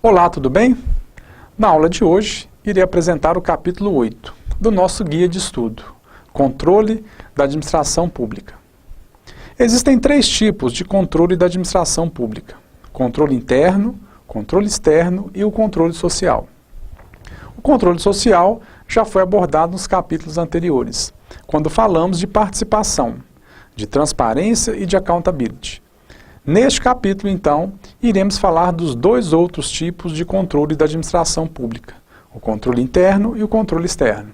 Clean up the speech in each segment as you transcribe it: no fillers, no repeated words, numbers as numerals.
Olá, tudo bem? Na aula de hoje, irei apresentar o capítulo 8 do nosso guia de estudo, Controle da Administração Pública. Existem três tipos de controle da administração pública: controle interno, controle externo e o controle social. O controle social já foi abordado nos capítulos anteriores, quando falamos de participação, de transparência e de accountability. Neste capítulo, então, iremos falar dos dois outros tipos de controle da administração pública, o controle interno e o controle externo.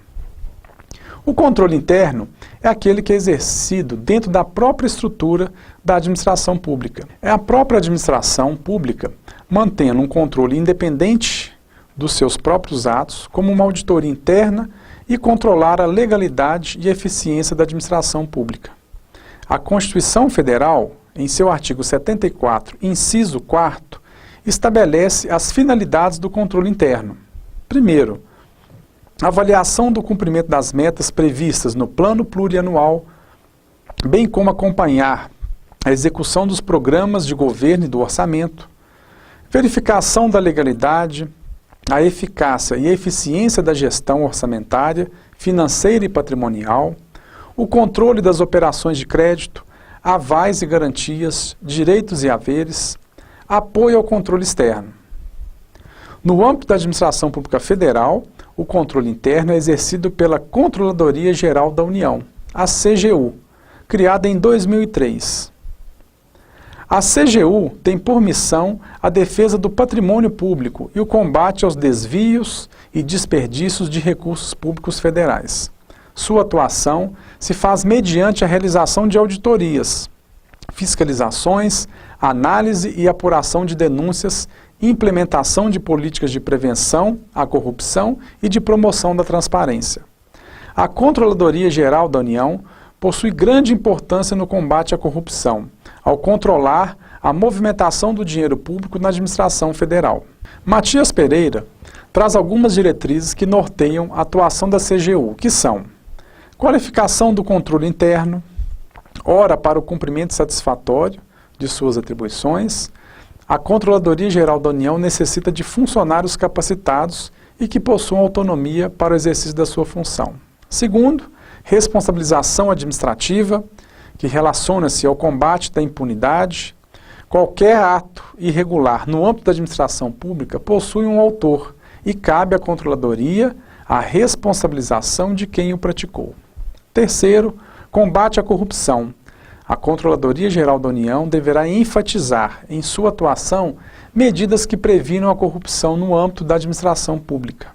O controle interno é aquele que é exercido dentro da própria estrutura da administração pública. É a própria administração pública mantendo um controle independente dos seus próprios atos, como uma auditoria interna e controlar a legalidade e eficiência da administração pública. A Constituição Federal, em seu artigo 74, inciso 4º, estabelece as finalidades do controle interno. Primeiro, avaliação do cumprimento das metas previstas no Plano Plurianual, bem como acompanhar a execução dos programas de governo e do orçamento, verificação da legalidade, a eficácia e a eficiência da gestão orçamentária, financeira e patrimonial, o controle das operações de crédito, avais e garantias, direitos e haveres, apoio ao controle externo. No âmbito da Administração Pública Federal, o controle interno é exercido pela Controladoria Geral da União, a CGU, criada em 2003. A CGU tem por missão a defesa do patrimônio público e o combate aos desvios e desperdícios de recursos públicos federais. Sua atuação se faz mediante a realização de auditorias, fiscalizações, análise e apuração de denúncias, implementação de políticas de prevenção à corrupção e de promoção da transparência. A Controladoria Geral da União possui grande importância no combate à corrupção, ao controlar a movimentação do dinheiro público na administração federal. Matias Pereira traz algumas diretrizes que norteiam a atuação da CGU, que são: qualificação do controle interno, ora para o cumprimento satisfatório de suas atribuições. A Controladoria Geral da União necessita de funcionários capacitados e que possuam autonomia para o exercício da sua função. Segundo, responsabilização administrativa, que relaciona-se ao combate da impunidade. Qualquer ato irregular no âmbito da administração pública possui um autor e cabe à Controladoria a responsabilização de quem o praticou. Terceiro, combate à corrupção. A Controladoria Geral da União deverá enfatizar em sua atuação medidas que previnam a corrupção no âmbito da administração pública.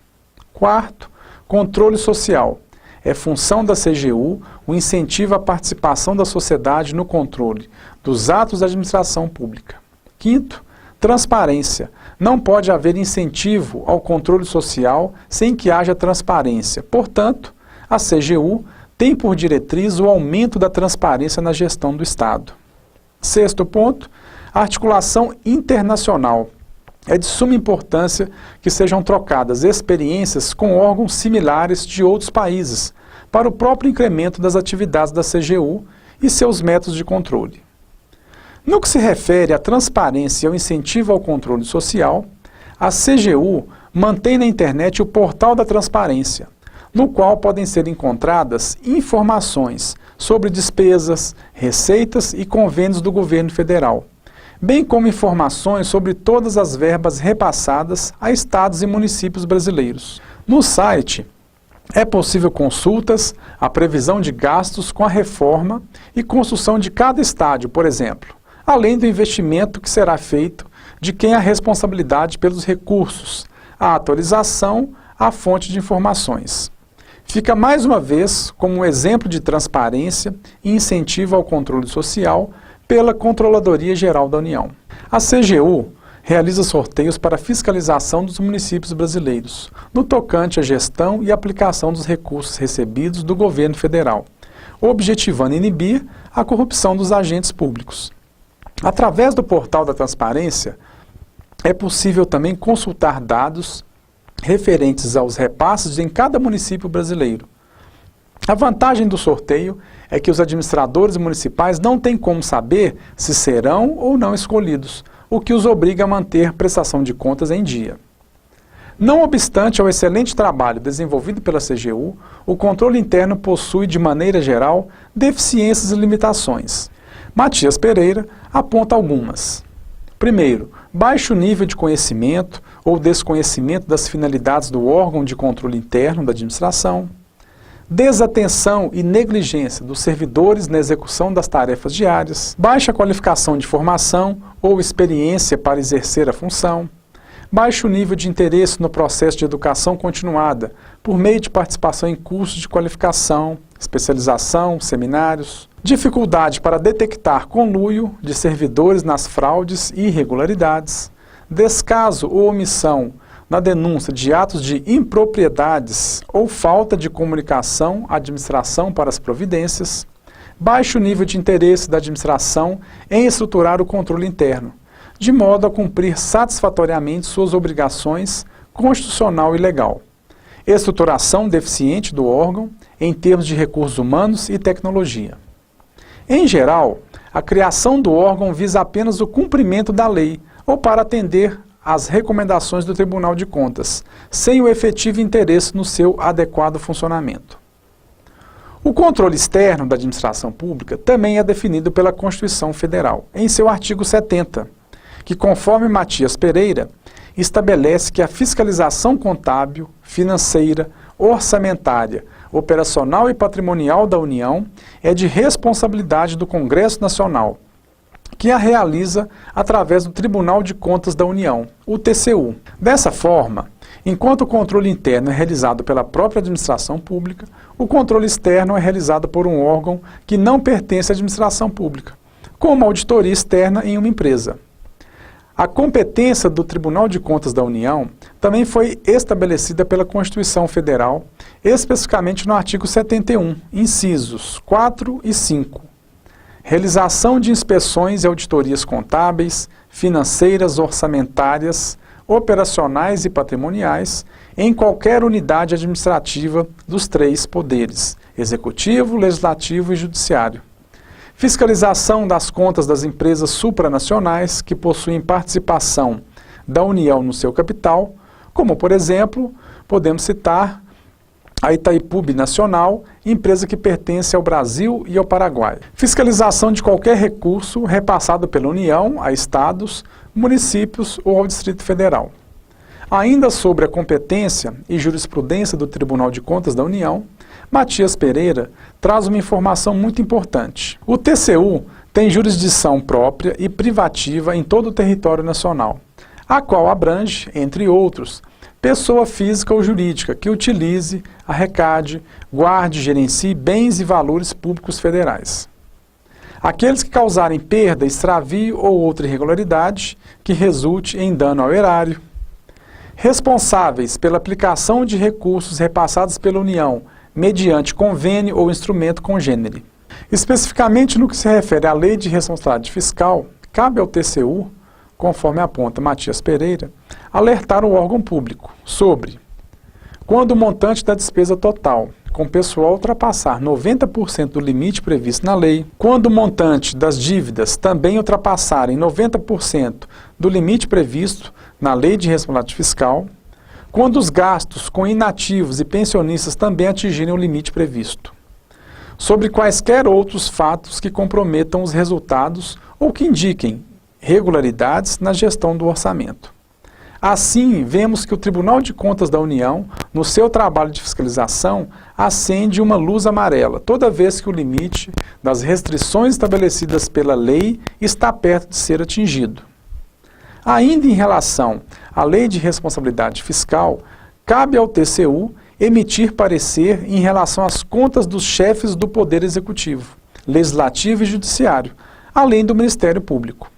Quarto, controle social. É função da CGU o incentivo à participação da sociedade no controle dos atos da administração pública. Quinto, transparência. Não pode haver incentivo ao controle social sem que haja transparência. Portanto, a CGU tem por diretriz o aumento da transparência na gestão do Estado. Sexto ponto, a articulação internacional. É de suma importância que sejam trocadas experiências com órgãos similares de outros países, para o próprio incremento das atividades da CGU e seus métodos de controle. No que se refere à transparência e ao incentivo ao controle social, a CGU mantém na internet o Portal da Transparência, no qual podem ser encontradas informações sobre despesas, receitas e convênios do governo federal, bem como informações sobre todas as verbas repassadas a estados e municípios brasileiros. No site, é possível consultas, a previsão de gastos com a reforma e construção de cada estádio, por exemplo, além do investimento que será feito, de quem a responsabilidade pelos recursos, a atualização, a fonte de informações. Fica mais uma vez como um exemplo de transparência e incentivo ao controle social pela Controladoria Geral da União. A CGU realiza sorteios para fiscalização dos municípios brasileiros, no tocante à gestão e aplicação dos recursos recebidos do governo federal, objetivando inibir a corrupção dos agentes públicos. Através do Portal da Transparência, é possível também consultar dados referentes aos repasses em cada município brasileiro. A vantagem do sorteio é que os administradores municipais não têm como saber se serão ou não escolhidos, o que os obriga a manter prestação de contas em dia. Não obstante ao excelente trabalho desenvolvido pela CGU, o controle interno possui, de maneira geral, deficiências e limitações. Matias Pereira aponta algumas. Primeiro, baixo nível de conhecimento ou desconhecimento das finalidades do órgão de controle interno da administração. Desatenção e negligência dos servidores na execução das tarefas diárias. Baixa qualificação de formação ou experiência para exercer a função. Baixo nível de interesse no processo de educação continuada, por meio de participação em cursos de qualificação, especialização, seminários. Dificuldade para detectar conluio de servidores nas fraudes e irregularidades. Descaso ou omissão na denúncia de atos de impropriedades ou falta de comunicação à administração para as providências. Baixo nível de interesse da administração em estruturar o controle interno, de modo a cumprir satisfatoriamente suas obrigações constitucional e legal. Estruturação deficiente do órgão em termos de recursos humanos e tecnologia. Em geral, a criação do órgão visa apenas o cumprimento da lei ou para atender às recomendações do Tribunal de Contas, sem o efetivo interesse no seu adequado funcionamento. O controle externo da administração pública também é definido pela Constituição Federal, em seu artigo 70, que, conforme Matias Pereira, estabelece que a fiscalização contábil, financeira, orçamentária, operacional e patrimonial da União é de responsabilidade do Congresso Nacional, que a realiza através do Tribunal de Contas da União, o TCU. Dessa forma, enquanto o controle interno é realizado pela própria administração pública, o controle externo é realizado por um órgão que não pertence à administração pública, como a auditoria externa em uma empresa. A competência do Tribunal de Contas da União também foi estabelecida pela Constituição Federal, especificamente no artigo 71, incisos 4 e 5. Realização de inspeções e auditorias contábeis, financeiras, orçamentárias, operacionais e patrimoniais em qualquer unidade administrativa dos três poderes, executivo, legislativo e judiciário. Fiscalização das contas das empresas supranacionais que possuem participação da União no seu capital, como, por exemplo, podemos citar a Itaipu Binacional, empresa que pertence ao Brasil e ao Paraguai. Fiscalização de qualquer recurso repassado pela União a estados, municípios ou ao Distrito Federal. Ainda sobre a competência e jurisprudência do Tribunal de Contas da União, Matias Pereira traz uma informação muito importante. O TCU tem jurisdição própria e privativa em todo o território nacional, a qual abrange, entre outros, pessoa física ou jurídica que utilize, arrecade, guarde e gerencie bens e valores públicos federais. Aqueles que causarem perda, extravio ou outra irregularidade que resulte em dano ao erário. Responsáveis pela aplicação de recursos repassados pela União mediante convênio ou instrumento congênere. Especificamente no que se refere à Lei de Responsabilidade Fiscal, cabe ao TCU, conforme aponta Matias Pereira, alertar o órgão público sobre quando o montante da despesa total com pessoal ultrapassar 90% do limite previsto na lei, quando o montante das dívidas também ultrapassarem 90% do limite previsto na Lei de Responsabilidade Fiscal, quando os gastos com inativos e pensionistas também atingirem o limite previsto, sobre quaisquer outros fatos que comprometam os resultados ou que indiquem irregularidades na gestão do orçamento. Assim, vemos que o Tribunal de Contas da União, no seu trabalho de fiscalização, acende uma luz amarela toda vez que o limite das restrições estabelecidas pela lei está perto de ser atingido. Ainda em relação à Lei de Responsabilidade Fiscal, cabe ao TCU emitir parecer em relação às contas dos chefes do Poder Executivo, Legislativo e Judiciário, além do Ministério Público.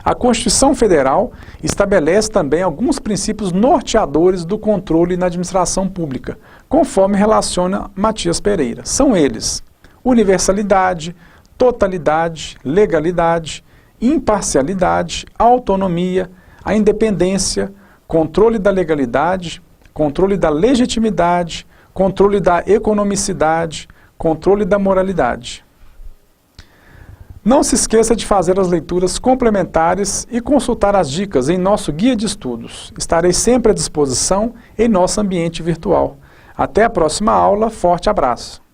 A Constituição Federal estabelece também alguns princípios norteadores do controle na administração pública, conforme relaciona Matias Pereira. São eles: universalidade, totalidade, legalidade, imparcialidade, autonomia, a independência, controle da legalidade, controle da legitimidade, controle da economicidade, controle da moralidade. Não se esqueça de fazer as leituras complementares e consultar as dicas em nosso guia de estudos. Estarei sempre à disposição em nosso ambiente virtual. Até a próxima aula, forte abraço!